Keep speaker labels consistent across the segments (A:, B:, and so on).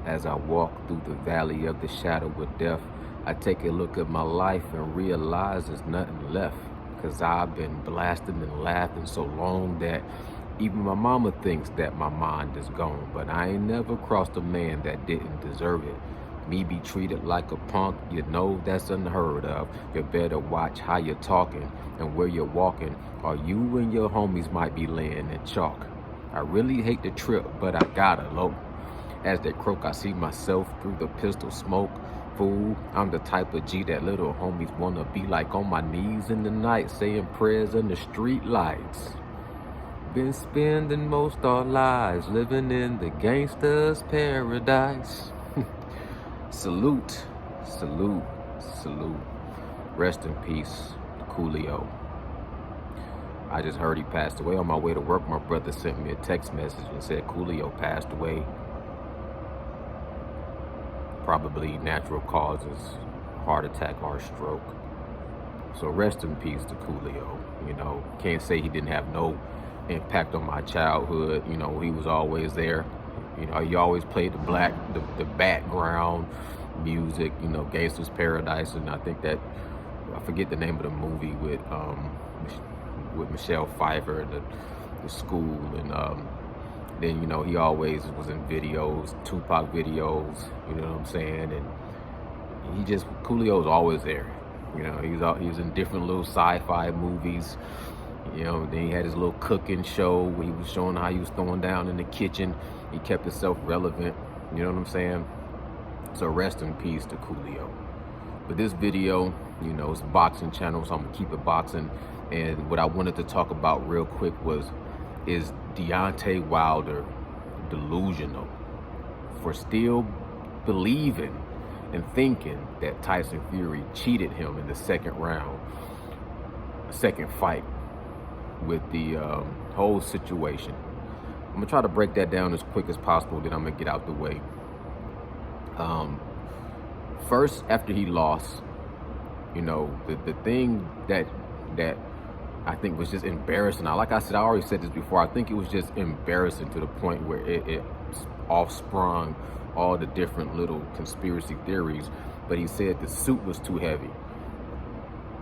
A: As I walk through the valley of the shadow of death, I take a look at my life and realize there's nothing left. Cause I've been blasting and laughing so long that even my mama thinks that my mind is gone. But I ain't never crossed a man that didn't deserve it. Me be treated like a punk, you know that's unheard of. You better watch how you're talking and where you're walking, or you and your homies might be laying in chalk. I really hate the trip, but I gotta low. As they croak, I see myself through the pistol smoke. Fool, I'm the type of G that little homies wanna be like, on my knees in the night, saying prayers in the street lights. Been spending most our lives living in the gangster's paradise. Salute, salute, salute. Rest in peace, Coolio. I just heard he passed away. On my way to work, my brother sent me a text message and said Coolio passed away. Probably natural causes, heart attack or stroke. So rest in peace to Coolio. You know, can't say he didn't have no impact on my childhood. You know, he was always there. You know, he always played the background music, you know, Gangsta's Paradise, and I think that, I forget the name of the movie with Michelle Pfeiffer, the school, and then, you know, he always was in videos, Tupac videos, you know what I'm saying, and Coolio's always there. You know, he was in different little sci-fi movies. You know, then he had his little cooking show where he was showing how he was throwing down in the kitchen. He kept himself relevant, you know what I'm saying? So rest in peace to Coolio. But this video, you know, it's a boxing channel, so I'm gonna keep it boxing. And what I wanted to talk about real quick is Deontay Wilder delusional for still believing and thinking that Tyson Fury cheated him in the second fight with the whole situation. I'm gonna try to break that down as quick as possible, then I'm gonna get out the way. First, after he lost, you know, the thing that I think was just embarrassing. Like I said, I already said this before, I think it was just embarrassing to the point where it offsprung all the different little conspiracy theories. But he said the suit was too heavy.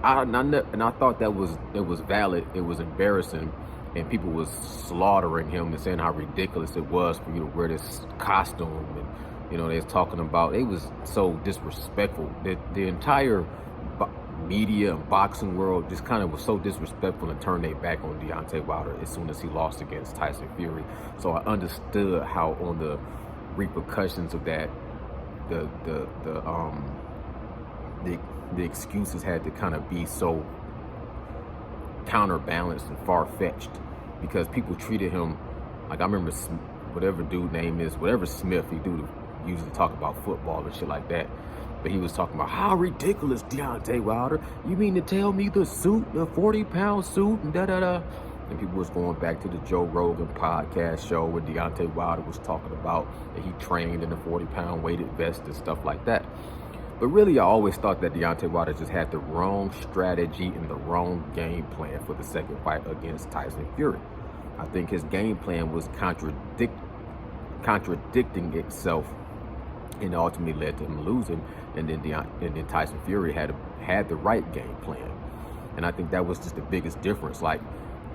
A: And I thought it was valid. It was embarrassing, and people was slaughtering him and saying how ridiculous it was for you to wear this costume. And you know, they was talking about, it was so disrespectful. The entire media and boxing world just kind of was so disrespectful and turned their back on Deontay Wilder as soon as he lost against Tyson Fury. So I understood how on the repercussions of that, the excuses had to kind of be so counterbalanced and far-fetched, because people treated him like, I remember whatever dude name is, whatever Smith, he do usually talk about football and shit like that, but he was talking about how ridiculous Deontay Wilder, you mean to tell me the suit, the 40-pound suit, and da-da-da. And people was going back to the Joe Rogan podcast show where Deontay Wilder was talking about that he trained in the 40-pound weighted vest and stuff like that. But really, I always thought that Deontay Wilder just had the wrong strategy and the wrong game plan for the second fight against Tyson Fury. I think his game plan was contradicting itself, and ultimately led to him losing. And then Tyson Fury had the right game plan. And I think that was just the biggest difference. Like,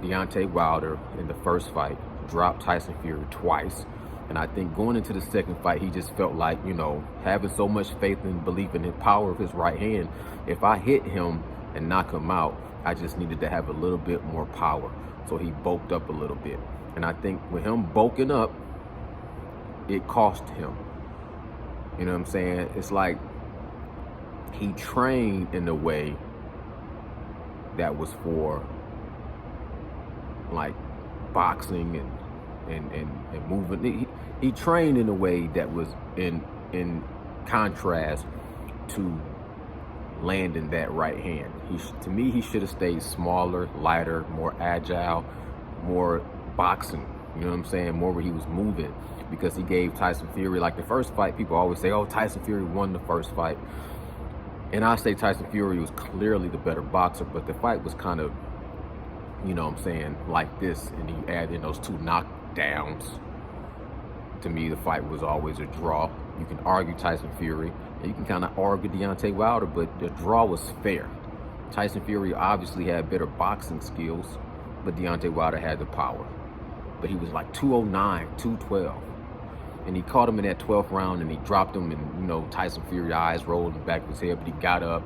A: Deontay Wilder in the first fight dropped Tyson Fury twice. And I think going into the second fight, he just felt like, you know, having so much faith and belief in the power of his right hand, if I hit him and knock him out, I just needed to have a little bit more power. So he bulked up a little bit. And I think with him bulking up, it cost him. You know what I'm saying? It's like he trained in a way that was for like boxing and moving. He trained in a way that was in contrast to landing that right hand. To me, he should have stayed smaller, lighter, more agile, more boxing. You know what I'm saying? More where he was moving, because he gave Tyson Fury, like the first fight, people always say, oh, Tyson Fury won the first fight. And I say Tyson Fury was clearly the better boxer, but the fight was kind of, you know what I'm saying, like this, and you add in those two knockdowns. To me, the fight was always a draw. You can argue Tyson Fury, and you can kind of argue Deontay Wilder, but the draw was fair. Tyson Fury obviously had better boxing skills, but Deontay Wilder had the power. But he was like 209, 212. And he caught him in that 12th round, and he dropped him, and, you know, Tyson Fury eyes rolled in the back of his head, but he got up,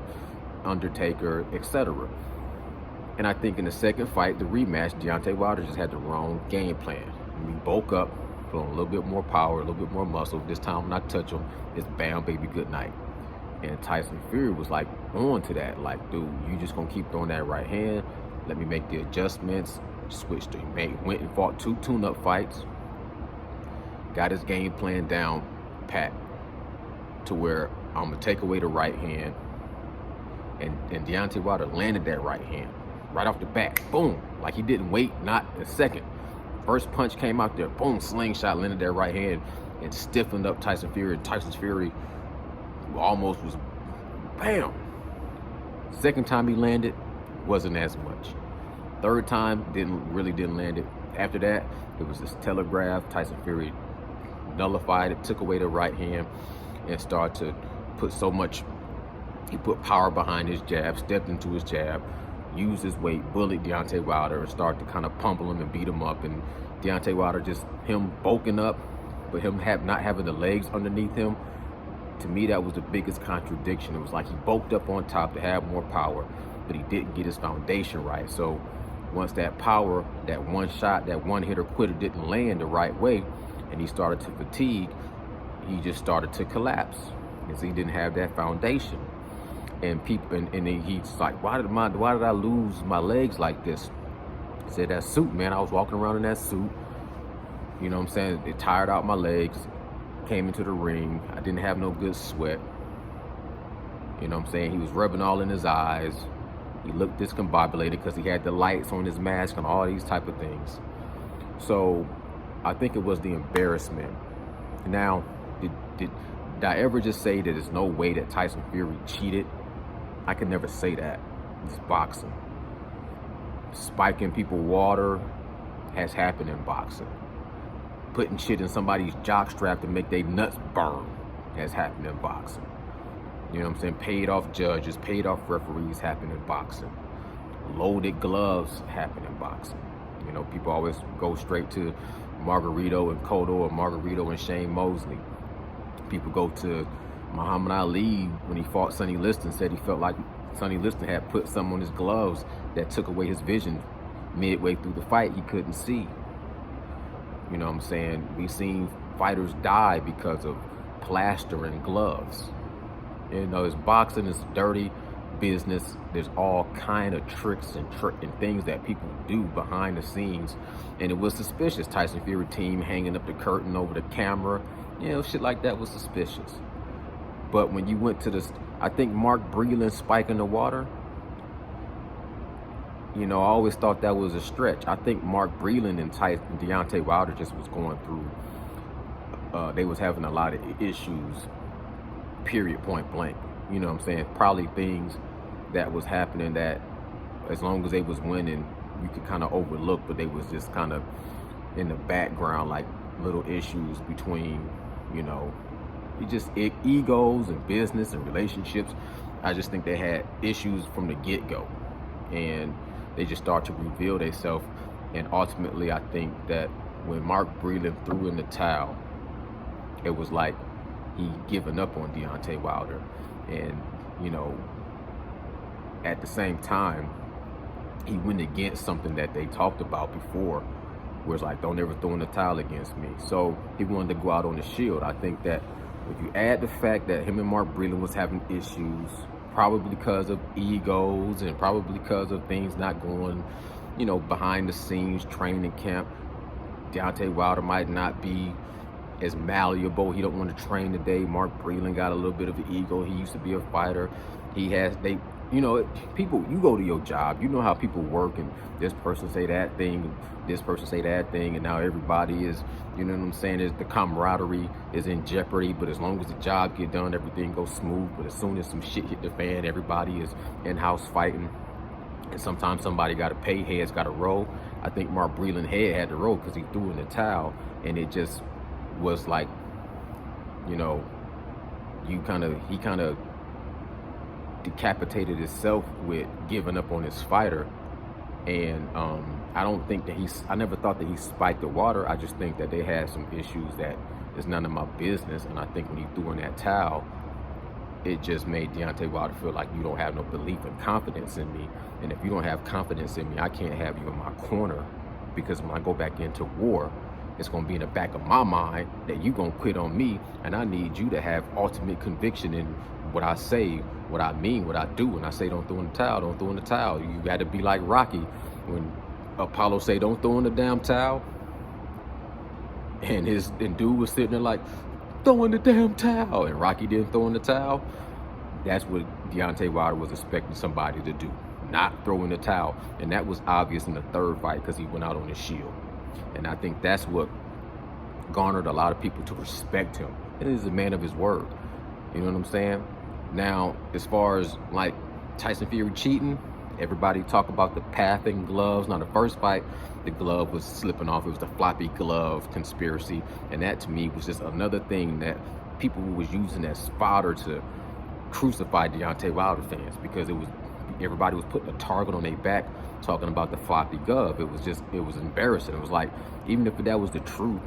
A: Undertaker, etc. And I think in the second fight, the rematch, Deontay Wilder just had the wrong game plan. And we bulk up, put on a little bit more power, a little bit more muscle. This time when I touch him, it's bam, baby, good night. And Tyson Fury was like on to that. Like, dude, you just gonna keep throwing that right hand. Let me make the adjustments. Switched to went and fought 2 tune-up fights. Got his game plan down pat to where I'm gonna take away the right hand. And Deontay Wilder landed that right hand right off the bat. Boom. Like he didn't wait, not a second. First punch came out there, boom, slingshot, landed that right hand and stiffened up Tyson Fury. Tyson Fury almost was bam. Second time he landed, wasn't as much. Third time, didn't land it. After that, it was this telegraph. Tyson Fury nullified it, took away the right hand, and started to put so much, he put power behind his jab, stepped into his jab, used his weight, bullied Deontay Wilder, and started to kind of pummel him and beat him up. And Deontay Wilder just, him bulking up, but him not having the legs underneath him, to me, that was the biggest contradiction. It was like he bulked up on top to have more power, but he didn't get his foundation right. So once that power, that one shot, that one hitter quitter didn't land the right way, and he started to fatigue, he just started to collapse because he didn't have that foundation. And people, and then he's like, why did I lose my legs like this? He said, that suit, man. I was walking around in that suit. You know what I'm saying? It tired out my legs. Came into the ring. I didn't have no good sweat. You know what I'm saying? He was rubbing all in his eyes. He looked discombobulated because he had the lights on his mask and all these type of things. So I think it was the embarrassment. Now, did I ever just say that there's no way that Tyson Fury cheated? I could never say that. It's boxing. Spiking people water has happened in boxing. Putting shit in somebody's jockstrap to make their nuts burn has happened in boxing. You know what I'm saying? Paid off judges, paid off referees happen in boxing. Loaded gloves happen in boxing. You know, people always go straight to Margarito and Cotto or Margarito and Shane Mosley. People go to Muhammad Ali when he fought Sonny Liston, said he felt like Sonny Liston had put something on his gloves that took away his vision midway through the fight. He couldn't see. You know what I'm saying? We've seen fighters die because of plastering gloves. You know, it's boxing, it's dirty business. There's all kind of tricks and things that people do behind the scenes. And it was suspicious. Tyson Fury team hanging up the curtain over the camera. You know, shit like that was suspicious. But when you went to this, I think Mark Breeland spiking the water, you know, I always thought that was a stretch. I think Mark Breeland and Deontay Wilder just was going through, they was having a lot of issues, period, point blank. You know what I'm saying? Probably things that was happening that as long as they was winning, you could kind of overlook, but they was just kind of in the background, like little issues between, you know, just egos and business and relationships. I just think they had issues from the get-go, and they just start to reveal themselves. And ultimately, I think that when Mark Breeland threw in the towel, it was like he given up on Deontay Wilder. And, you know, at the same time, he went against something that they talked about before, where it's like, don't ever throw in the towel against me. So he wanted to go out on the shield. I think that if you add the fact that him and Mark Breeland was having issues, probably because of egos and probably because of things not going, you know, behind the scenes, training camp, Deontay Wilder might not be as malleable. He don't want to train today. Mark Breeland got a little bit of an ego. He used to be a fighter. You know, people, you go to your job, you know how people work, and this person say that thing, this person say that thing, and now everybody is, you know what I'm saying, is the camaraderie is in jeopardy. But as long as the job get done, everything goes smooth. But as soon as some shit hit the fan, everybody is in-house fighting, and sometimes somebody got to pay, heads got to roll. I think Mark Breeland head had to roll because he threw in the towel, and it just was like, you know, he kind of decapitated himself with giving up on his fighter. And I don't think that I never thought that he spiked the water. I just think that they had some issues that is none of my business. And I think when he threw in that towel, it just made Deontay Wilder feel like you don't have no belief and confidence in me. And if you don't have confidence in me, I can't have you in my corner, because when I go back into war, it's going to be in the back of my mind that you're going to quit on me. And I need you to have ultimate conviction in what I say, what I mean, what I do. When I say don't throw in the towel, don't throw in the towel. You got to be like Rocky when Apollo say don't throw in the damn towel. And dude was sitting there like, throw in the damn towel. And Rocky didn't throw in the towel. That's what Deontay Wilder was expecting somebody to do, not throw in the towel. And that was obvious in the third fight because he went out on his shield. And I think that's what garnered a lot of people to respect him. And he's a man of his word. You know what I'm saying? Now, as far as like Tyson Fury cheating, everybody talk about the pathing gloves. Now, the first fight, the glove was slipping off. It was the floppy glove conspiracy. And that to me was just another thing that people was using as fodder to crucify Deontay Wilder fans, because everybody was putting a target on their back talking about the floppy glove. It was embarrassing. It was like, even if that was the truth,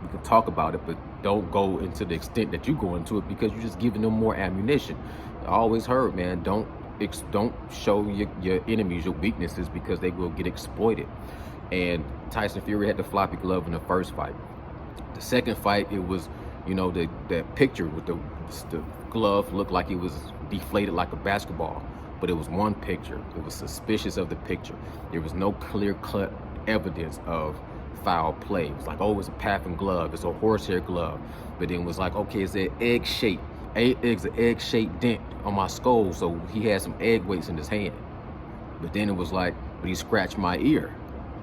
A: you could talk about it, but don't go into the extent that you go into it, because you're just giving them more ammunition. I always heard, man, don't show your enemies your weaknesses, because they will get exploited. And Tyson Fury had the floppy glove in the first fight. The second fight, it was, you know, that picture with the glove looked like it was deflated like a basketball. But it was one picture. It was suspicious of the picture. There was no clear-cut evidence of foul play. It was like, oh, it's a pathing glove. It's a horsehair glove. But then it was like, okay, it's an egg-shaped. It's an egg-shaped dent on my skull. So he had some egg weights in his hand. But then it was like, but he scratched my ear.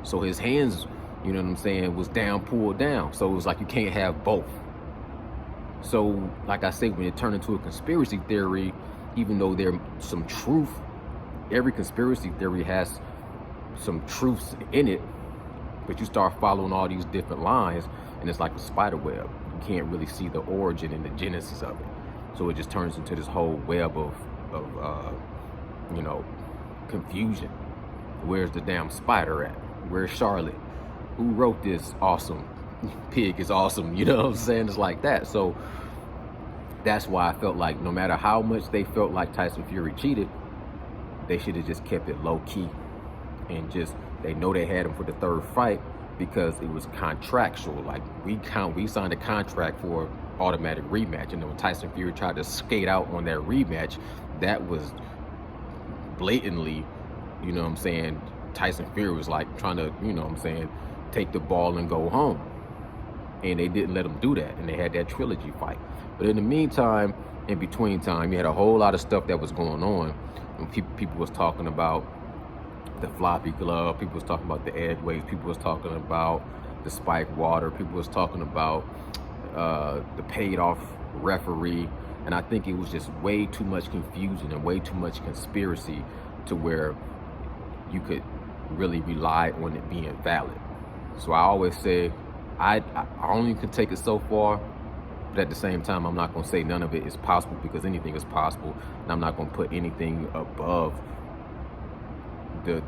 A: So his hands, you know what I'm saying, was down, pulled down. So it was like, you can't have both. So, like I say, when it turned into a conspiracy theory, even though there's some truth, every conspiracy theory has some truths in it, but you start following all these different lines, and it's like a spider web. You can't really see the origin and the genesis of it. So it just turns into this whole web of you know, confusion. Where's the damn spider at? Where's Charlotte? Who wrote this awesome? Pig is awesome, you know what I'm saying? It's like that. So that's why I felt like no matter how much they felt like Tyson Fury cheated, they should have just kept it low key, and just, they know they had him for the third fight because it was contractual. Like we signed a contract for automatic rematch, and then when Tyson Fury tried to skate out on that rematch, that was blatantly, you know what I'm saying, Tyson Fury was like trying to, you know what I'm saying, take the ball and go home. And they didn't let him do that, and they had that trilogy fight. But in the meantime, in between time, you had a whole lot of stuff that was going on. And people was talking about the floppy glove, people was talking about the egg weights, people was talking about the spiked water, people was talking about the paid off referee. And I think it was just way too much confusion and way too much conspiracy to where you could really rely on it being valid. So I always say, I only can take it so far, but at the same time, I'm not going to say none of it is possible, because anything is possible, and I'm not going to put anything above the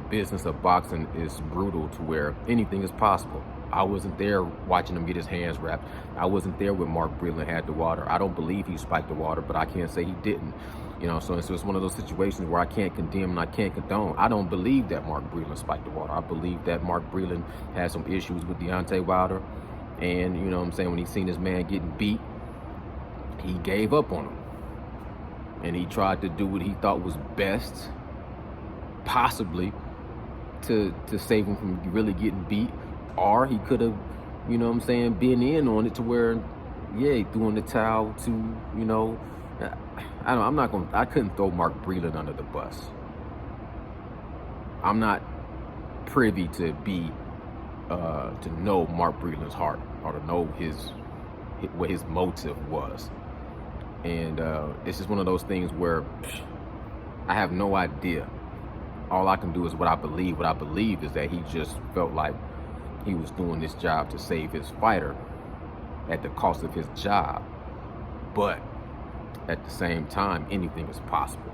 A: business of boxing. Is brutal to where anything is possible. I wasn't there watching him get his hands wrapped. I wasn't there when Mark Breeland had the water. I don't believe he spiked the water, but I can't say he didn't. You know, so it's one of those situations where I can't condemn and I can't condone. I don't believe that Mark Breeland spiked the water. I believe that Mark Breeland had some issues with Deontay Wilder. And, you know what I'm saying, when he seen his man getting beat, he gave up on him. And he tried to do what he thought was best, possibly, to save him from really getting beat. Or he could have, you know what I'm saying, been in on it to where, yeah, he threw in the towel to, you know, I couldn't throw Mark Breeland under the bus. I'm not privy to know Mark Breeland's heart, or to know what his motive was. And it's just one of those things where I have no idea. All I can do is what I believe. What I believe is that he just felt like he was doing this job to save his fighter at the cost of his job. But at the same time, anything is possible.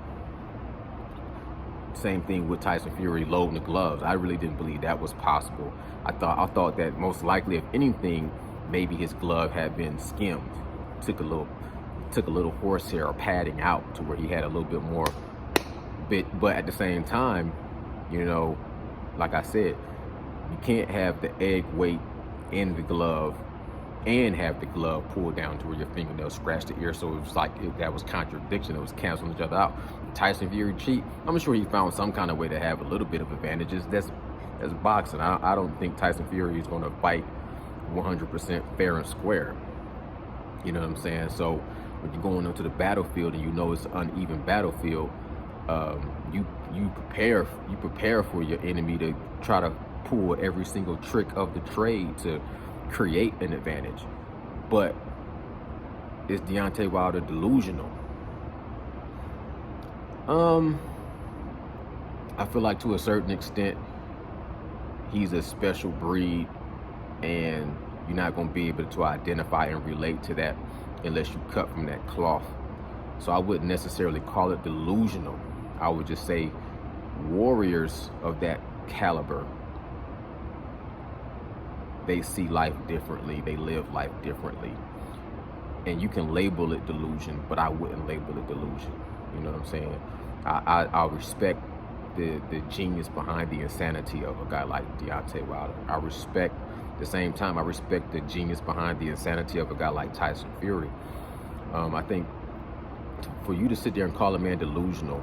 A: Same thing with Tyson Fury loading the gloves. I really didn't believe that was possible. I thought that most likely, if anything, maybe his glove had been skimmed, took a little horsehair or padding out to where he had a little bit more bit. But at the same time, you know, like I said, you can't have the egg weight in the glove and have the glove pulled down to where your fingernails scratch the ear. So it was like that was contradiction. It was canceling each other out. Tyson Fury cheat. I'm sure he found some kind of way to have a little bit of advantages. That's boxing. I don't think Tyson Fury is going to fight 100% fair and square. You know what I'm saying? So when you're going into the battlefield and you know it's an uneven battlefield, you prepare for your enemy to try to pull every single trick of the trade to create an advantage. But is Deontay Wilder delusional? I feel like to a certain extent he's a special breed, and you're not going to be able to identify and relate to that unless you cut from that cloth. So I wouldn't necessarily call it delusional. I would just say warriors of that caliber, they see life differently, they live life differently. And you can label it delusion, but I wouldn't label it delusion. You know what I'm saying? I respect the genius behind the insanity of a guy like Deontay Wilder. At the same time, I respect the genius behind the insanity of a guy like Tyson Fury. I think for you to sit there and call a man delusional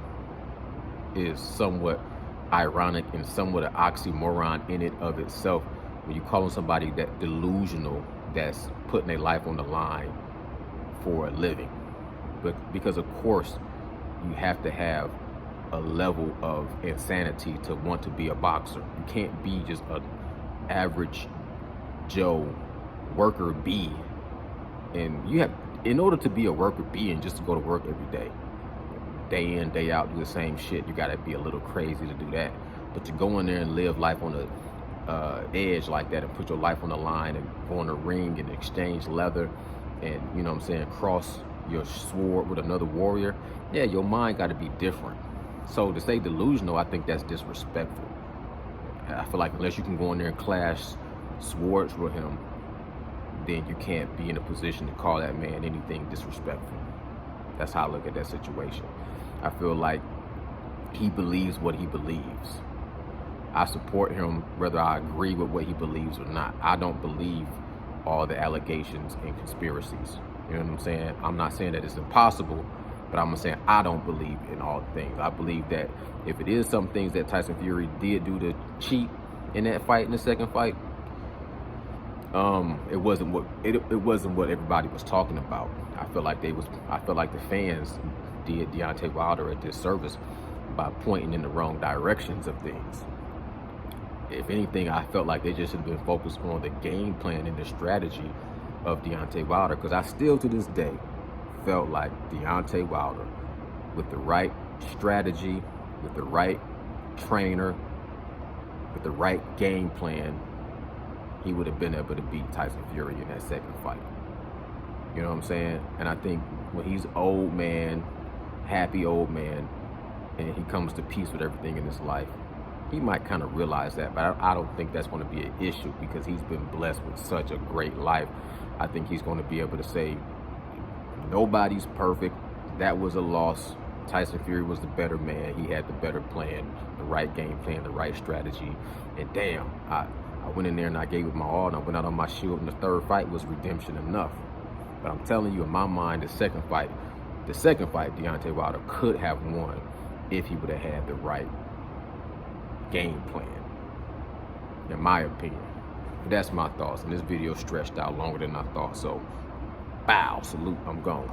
A: is somewhat ironic and somewhat an oxymoron in it of itself. When you call somebody that delusional, that's putting their life on the line for a living. But because of course you have to have a level of insanity to want to be a boxer. You can't be just an average Joe worker bee. And you have, in order to be a worker bee and just to go to work every day in, day out, do the same shit, you gotta be a little crazy to do that. But to go in there and live life on the edge like that and put your life on the line and go in the ring and exchange leather and, you know what I'm saying, cross your sword with another warrior, yeah, your mind got to be different. So to say delusional, I think that's disrespectful. I feel like unless you can go in there and clash swords with him, then you can't be in a position to call that man anything disrespectful. That's how I look at that situation. I feel like he believes what he believes. I support him whether I agree with what he believes or not. I don't believe all the allegations and conspiracies. You know what I'm saying? I'm not saying that it's impossible, but I'm saying I don't believe in all things. I believe that if it is some things that Tyson Fury did do to cheat in that fight, in the second fight, it wasn't what everybody was talking about. I feel like the fans did Deontay Wilder a disservice by pointing in the wrong directions of things. If anything, I felt like they just should have been focused on the game plan and the strategy of Deontay Wilder, because I still to this day felt like Deontay Wilder, with the right strategy, with the right trainer, with the right game plan, he would have been able to beat Tyson Fury in that second fight. You know what I'm saying? And I think when he's old man, happy old man, and he comes to peace with everything in his life, he might kind of realize that, but I don't think that's going to be an issue because he's been blessed with such a great life. I think he's going to be able to say, nobody's perfect. That was a loss. Tyson Fury was the better man. He had the better plan, the right game plan, the right strategy. And damn, I went in there and I gave it my all, and I went out on my shield, and the third fight was redemption enough. But I'm telling you, in my mind, the second fight, Deontay Wilder could have won if he would have had the right game plan, in my opinion. But that's my thoughts, and this video stretched out longer than I thought, so bow, salute, I'm gone.